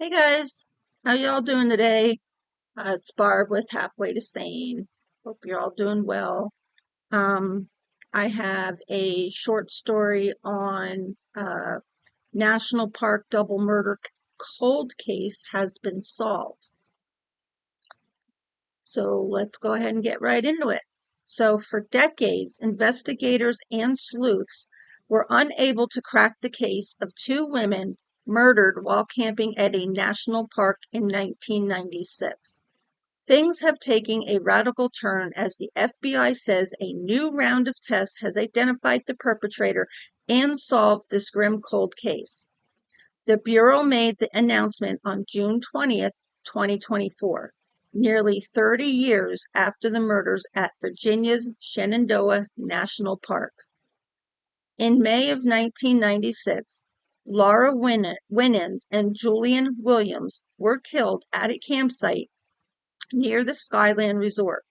Hey guys, how y'all doing today? It's Barb with Halfway to Sane. Hope you're all doing well. Um, I have a short story on National Park double murder cold case has been solved. So let's go ahead and get right into it. So for decades, investigators and sleuths were unable to crack the case of two women murdered while camping at a national park in 1996. Things have taken a radical turn as the FBI says a new round of tests has identified the perpetrator and solved this grim cold case. The Bureau made the announcement on June 20th, 2024, nearly 30 years after the murders at Virginia's Shenandoah National Park. In May of 1996, Laura Winans and Julianne Williams were killed at a campsite near the Skyland Resort.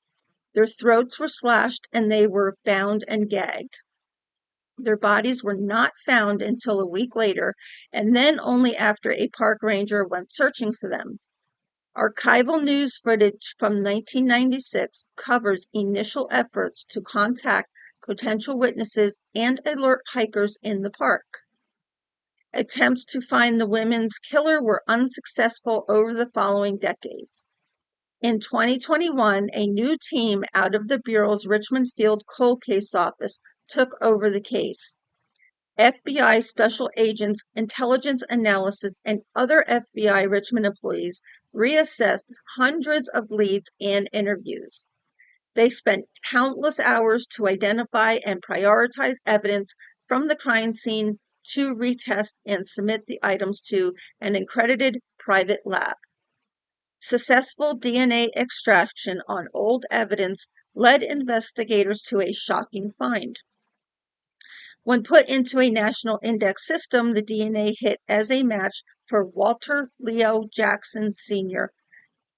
Their throats were slashed and they were bound and gagged. Their bodies were not found until a week later, and then only after a park ranger went searching for them. Archival news footage from 1996 covers initial efforts to contact potential witnesses and alert hikers in the park. Attempts to find the women's killer were unsuccessful over the following decades. In 2021, a new team out of the Bureau's Richmond Field Cold Case Office took over the case. FBI special agents, intelligence analysis, and other FBI Richmond employees reassessed hundreds of leads and interviews. They spent countless hours to identify and prioritize evidence from the crime scene to retest and submit the items to an accredited private lab. Successful DNA extraction on old evidence led investigators to a shocking find. When put into a national index system, the DNA hit as a match for Walter Leo Jackson Sr.,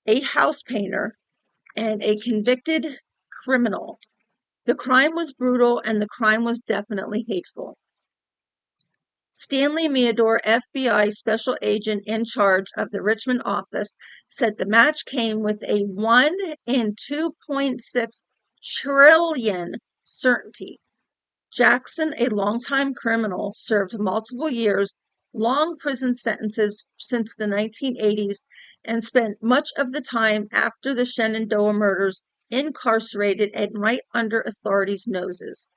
a house painter and a convicted criminal. The crime was brutal and the crime was definitely hateful. Stanley Meador, FBI special agent in charge of the Richmond office, said the match came with a 1 in 2.6 trillion certainty. Jackson, a longtime criminal, served multiple years, long prison sentences since the 1980s, and spent much of the time after the Shenandoah murders incarcerated and right under authorities' noses.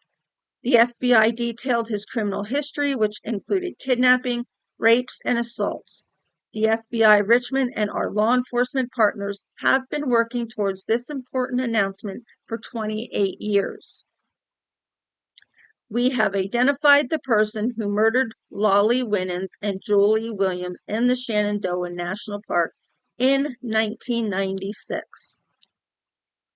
The FBI detailed his criminal history, which included kidnapping, rapes, and assaults. The FBI Richmond and our law enforcement partners have been working towards this important announcement for 28 years. We have identified the person who murdered Lolly Winans and Julie Williams in the Shenandoah National Park in 1996.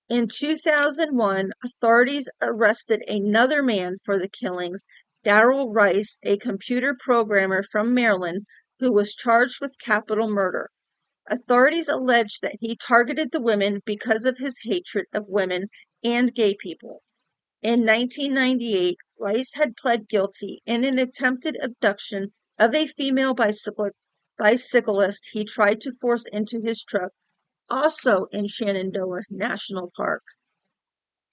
In 2001, authorities arrested another man for the killings, Darrell Rice, a computer programmer from Maryland, who was charged with capital murder. Authorities allege that he targeted the women because of his hatred of women and gay people. In 1998, Rice had pled guilty in an attempted abduction of a female bicyclist he tried to force into his truck, also in Shenandoah National Park.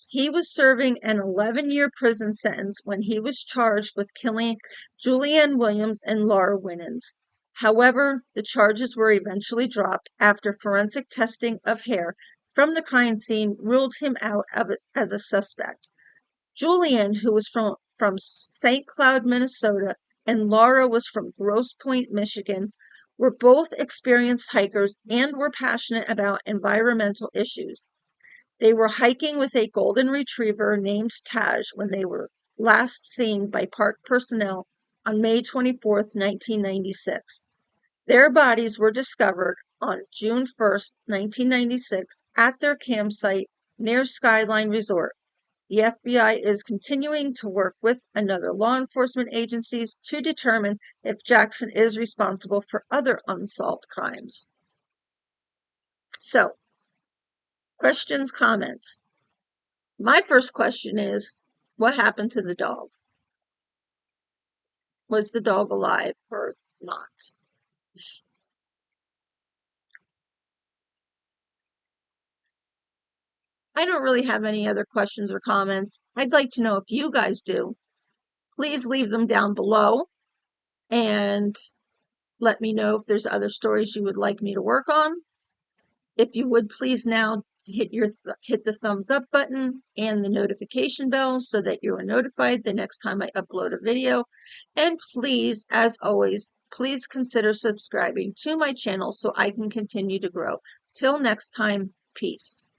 He was serving an 11-year prison sentence when he was charged with killing Julianne Williams and Laura Winans. However, the charges were eventually dropped after forensic testing of hair from the crime scene ruled him out as a suspect. Julianne, who was from St. Cloud, Minnesota, and Laura was from Grosse Pointe, Michigan, were both experienced hikers and were passionate about environmental issues. They were hiking with a golden retriever named Taj when they were last seen by park personnel on May 24th, 1996. Their bodies were discovered on June 1st, 1996, at their campsite near Skyline Resort. The FBI is continuing to work with other law enforcement agencies to determine if Jackson is responsible for other unsolved crimes. So, questions, comments. My first question is, what happened to the dog? Was the dog alive or not? I don't really have any other questions or comments. I'd like to know if you guys do. Please leave them down below and let me know if there's other stories you would like me to work on. If you would please now hit the thumbs up button and the notification bell so that you are notified the next time I upload a video. And please, as always, please consider subscribing to my channel so I can continue to grow. Till next time, peace.